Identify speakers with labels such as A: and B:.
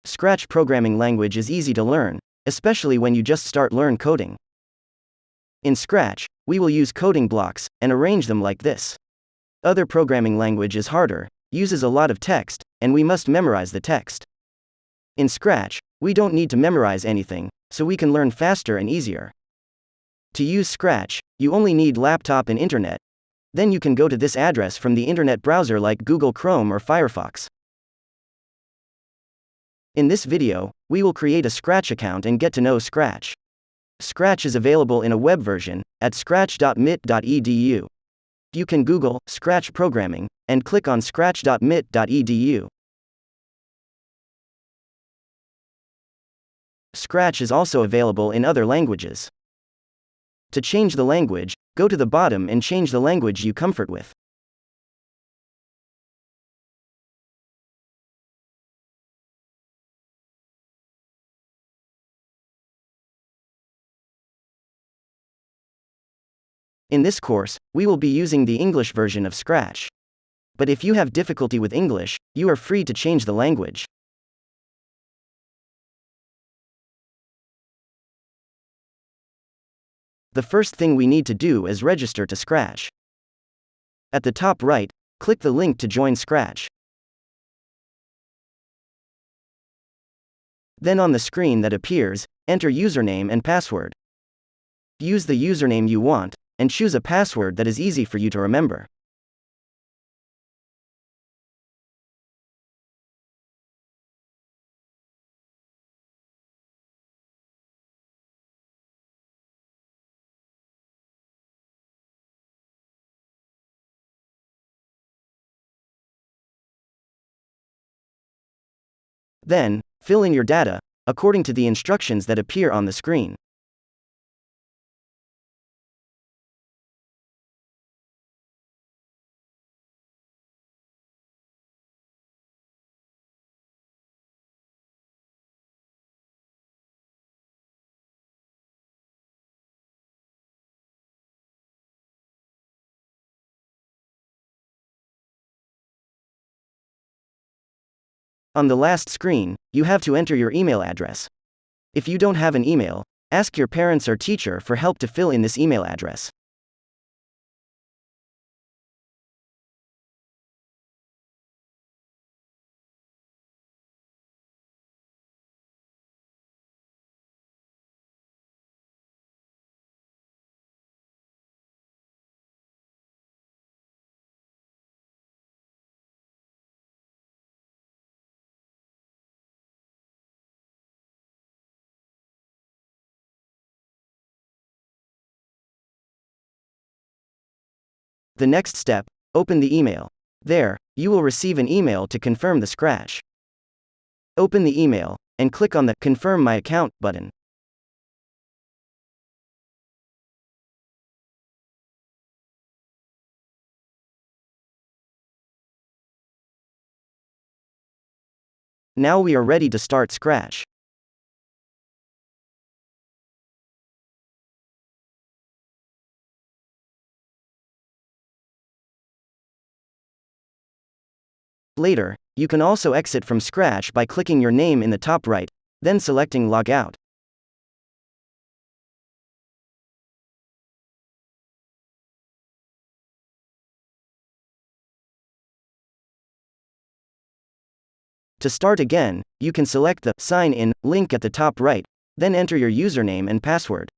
A: Scratch programming language is easy to learn, especially when you just start learn coding. In Scratch, we will use coding blocks and arrange them like this. Other programming language is harder, uses a lot of text, and we must memorize the text. In Scratch, we don't need to memorize anything, so we can learn faster and easier. To use Scratch, you only need laptop and internet. Then you can go to this address from the internet browser like Google Chrome or Firefox. In this video, we will create a Scratch account and get to know Scratch. Scratch is available in a web version at scratch.mit.edu. You can Google Scratch programming and click on scratch.mit.edu. Scratch is also available in other languages. To change the language, go to the bottom and change the language you comfort with. In this course, we will be using the English version of Scratch. But if you have difficulty with English, you are free to change the language. The first thing we need to do is register to Scratch. At the top right, click the link to join Scratch. Then on the screen that appears, enter username and password. Use the username you want, and choose a password that is easy for you to remember. Then, fill in your data, according to the instructions that appear on the screen. On the last screen, you have to enter your email address. If you don't have an email, ask your parents or teacher for help to fill in this email address. The next step, open the email. There, you will receive an email to confirm the Scratch. Open the email, and click on the Confirm My Account button. Now we are ready to start Scratch. Later, you can also exit from Scratch by clicking your name in the top right, then selecting Log Out. To start again, you can select the Sign In link at the top right, then enter your username and password.